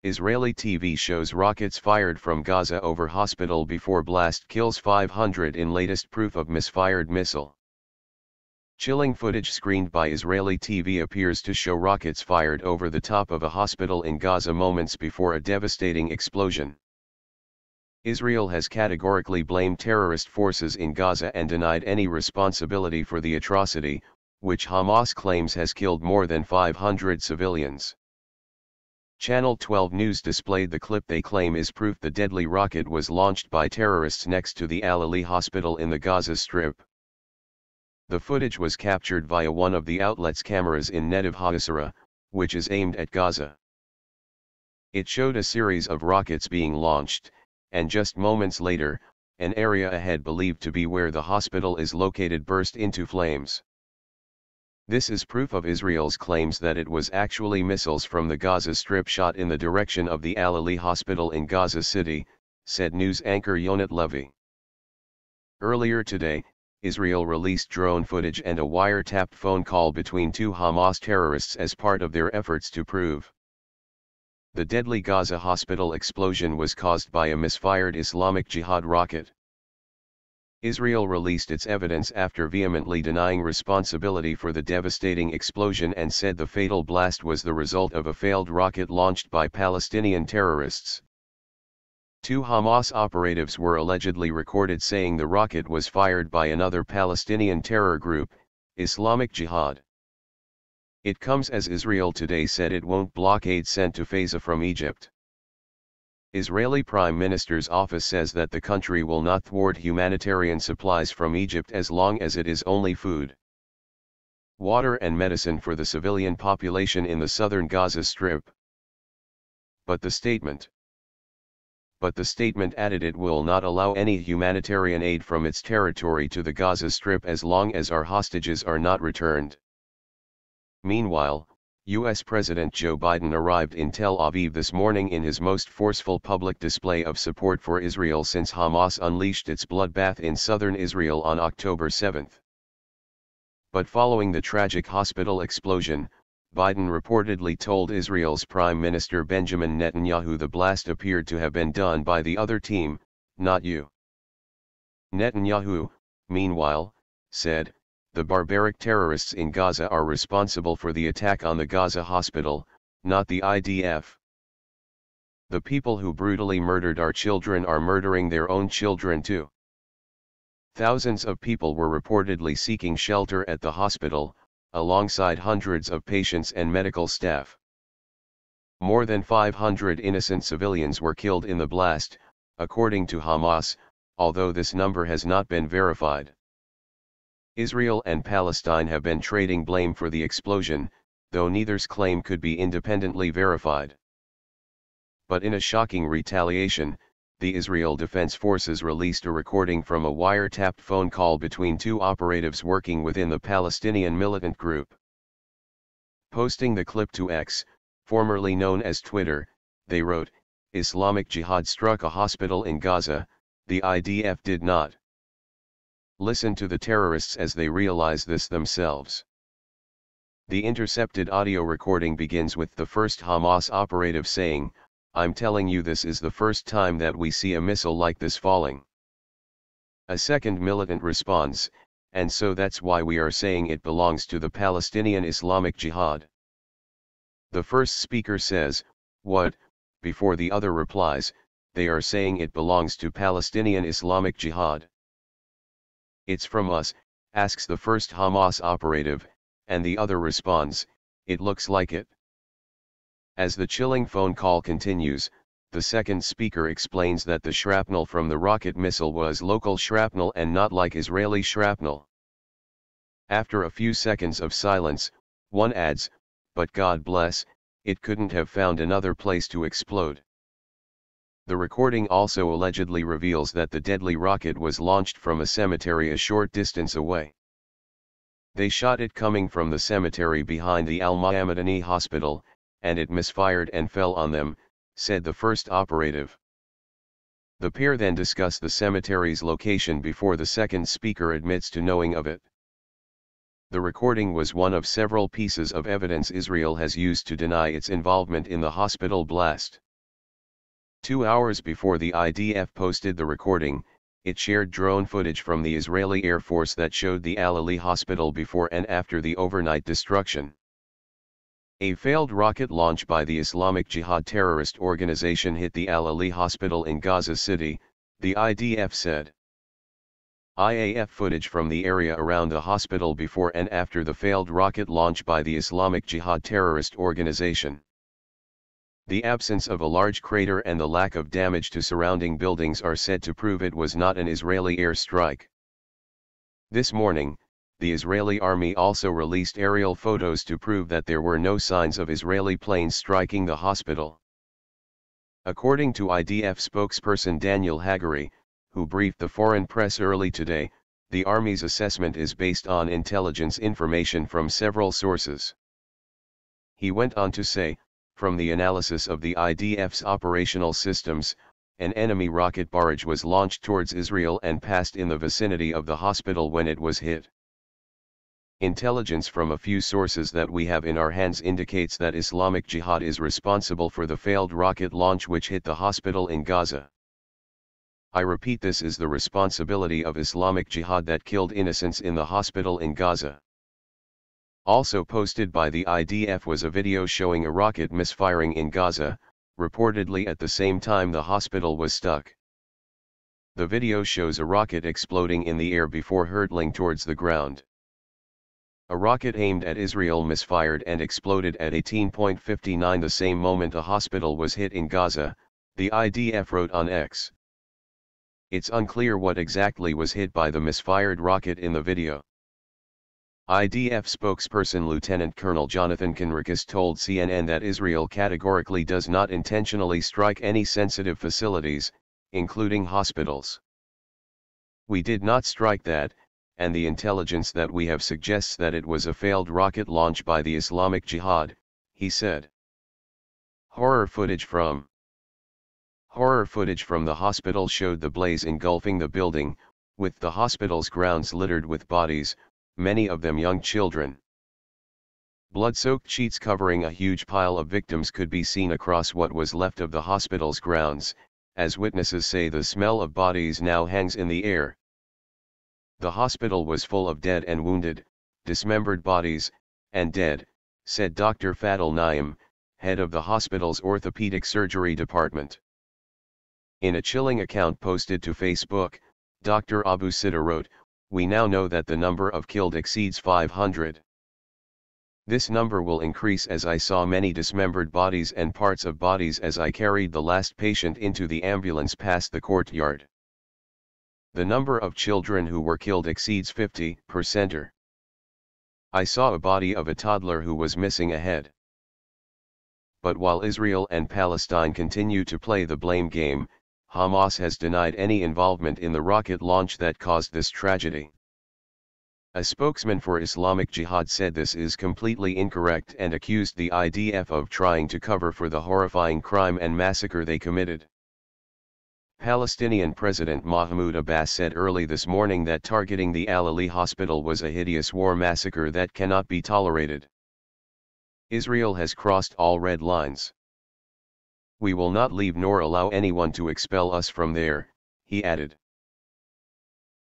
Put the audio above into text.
Israeli TV shows rockets fired from Gaza over hospital before blast kills 500 in latest proof of misfired missile. Chilling footage screened by Israeli TV appears to show rockets fired over the top of a hospital in Gaza moments before a devastating explosion. Israel has categorically blamed terrorist forces in Gaza and denied any responsibility for the atrocity, which Hamas claims has killed more than 500 civilians. Channel 12 News displayed the clip they claim is proof the deadly rocket was launched by terrorists next to the Al-Ali hospital in the Gaza Strip. The footage was captured via one of the outlet's cameras in Netiv HaYisra, which is aimed at Gaza. It showed a series of rockets being launched, and just moments later, an area ahead believed to be where the hospital is located burst into flames. This is proof of Israel's claims that it was actually missiles from the Gaza Strip shot in the direction of the Al-Ali hospital in Gaza City, said news anchor Yonat Levy. Earlier today, Israel released drone footage and a wiretapped phone call between two Hamas terrorists as part of their efforts to prove the deadly Gaza hospital explosion was caused by a misfired Islamic Jihad rocket. Israel released its evidence after vehemently denying responsibility for the devastating explosion and said the fatal blast was the result of a failed rocket launched by Palestinian terrorists. Two Hamas operatives were allegedly recorded saying the rocket was fired by another Palestinian terror group, Islamic Jihad. It comes as Israel today said it won't block aid sent to Gaza from Egypt. Israeli Prime Minister's office says that the country will not thwart humanitarian supplies from Egypt as long as it is only food, water and medicine for the civilian population in the southern Gaza Strip. But the statement added it will not allow any humanitarian aid from its territory to the Gaza Strip as long as our hostages are not returned. Meanwhile, U.S. President Joe Biden arrived in Tel Aviv this morning in his most forceful public display of support for Israel since Hamas unleashed its bloodbath in southern Israel on October 7. But following the tragic hospital explosion, Biden reportedly told Israel's Prime Minister Benjamin Netanyahu the blast appeared to have been done by the other team, not you. Netanyahu, meanwhile, said, "The barbaric terrorists in Gaza are responsible for the attack on the Gaza hospital, not the IDF. The people who brutally murdered our children are murdering their own children too." Thousands of people were reportedly seeking shelter at the hospital, alongside hundreds of patients and medical staff. More than 500 innocent civilians were killed in the blast, according to Hamas, although this number has not been verified. Israel and Palestine have been trading blame for the explosion, though neither's claim could be independently verified. But in a shocking retaliation, the Israel Defense Forces released a recording from a wiretapped phone call between two operatives working within the Palestinian militant group. Posting the clip to X, formerly known as Twitter, they wrote, "Islamic Jihad struck a hospital in Gaza, the IDF did not. Listen to the terrorists as they realize this themselves." The intercepted audio recording begins with the first Hamas operative saying, "I'm telling you this is the first time that we see a missile like this falling." A second militant responds, "And so that's why we are saying it belongs to the Palestinian Islamic Jihad." The first speaker says, "What?" before the other replies, "They are saying it belongs to Palestinian Islamic Jihad." "It's from us," asks the first Hamas operative, and the other responds, "It looks like it." As the chilling phone call continues, the second speaker explains that the shrapnel from the rocket missile was local shrapnel and not like Israeli shrapnel. After a few seconds of silence, one adds, "But God bless, it couldn't have found another place to explode." The recording also allegedly reveals that the deadly rocket was launched from a cemetery a short distance away. "They shot it coming from the cemetery behind the Al-Ma'amadani hospital, and it misfired and fell on them," said the first operative. The pair then discuss the cemetery's location before the second speaker admits to knowing of it. The recording was one of several pieces of evidence Israel has used to deny its involvement in the hospital blast. 2 hours before the IDF posted the recording, it shared drone footage from the Israeli Air Force that showed the Al-Ali hospital before and after the overnight destruction. A failed rocket launch by the Islamic Jihad terrorist organization hit the Al-Ali hospital in Gaza City, the IDF said. IAF footage from the area around the hospital before and after the failed rocket launch by the Islamic Jihad terrorist organization. The absence of a large crater and the lack of damage to surrounding buildings are said to prove it was not an Israeli air strike. This morning, the Israeli army also released aerial photos to prove that there were no signs of Israeli planes striking the hospital. According to IDF spokesperson Daniel Hagari, who briefed the foreign press early today, the Army's assessment is based on intelligence information from several sources. He went on to say, from the analysis of the IDF's operational systems, an enemy rocket barrage was launched towards Israel and passed in the vicinity of the hospital when it was hit. Intelligence from a few sources that we have in our hands indicates that Islamic Jihad is responsible for the failed rocket launch which hit the hospital in Gaza. I repeat, this is the responsibility of Islamic Jihad that killed innocents in the hospital in Gaza. Also posted by the IDF was a video showing a rocket misfiring in Gaza, reportedly at the same time the hospital was stuck. The video shows a rocket exploding in the air before hurtling towards the ground. A rocket aimed at Israel misfired and exploded at 18:59 the same moment a hospital was hit in Gaza, the IDF wrote on X. It's unclear what exactly was hit by the misfired rocket in the video. IDF spokesperson Lieutenant Colonel Jonathan Conricus told CNN that Israel categorically does not intentionally strike any sensitive facilities, including hospitals. We did not strike that, and the intelligence that we have suggests that it was a failed rocket launch by the Islamic Jihad, he said. Horror footage from the hospital showed the blaze engulfing the building, with the hospital's grounds littered with bodies, many of them young children. Blood-soaked sheets covering a huge pile of victims could be seen across what was left of the hospital's grounds, as witnesses say the smell of bodies now hangs in the air. The hospital was full of dead and wounded, dismembered bodies, and dead, said Dr. Fadel Naim, head of the hospital's orthopedic surgery department. In a chilling account posted to Facebook, Dr. Abu Sitta wrote, "We now know that the number of killed exceeds 500. This number will increase as I saw many dismembered bodies and parts of bodies as I carried the last patient into the ambulance past the courtyard. The number of children who were killed exceeds 50%. I saw a body of a toddler who was missing a head." But while Israel and Palestine continue to play the blame game, Hamas has denied any involvement in the rocket launch that caused this tragedy. A spokesman for Islamic Jihad said this is completely incorrect and accused the IDF of trying to cover for the horrifying crime and massacre they committed. Palestinian President Mahmoud Abbas said early this morning that targeting the Al-Ali hospital was a hideous war massacre that cannot be tolerated. Israel has crossed all red lines. We will not leave nor allow anyone to expel us from there, he added.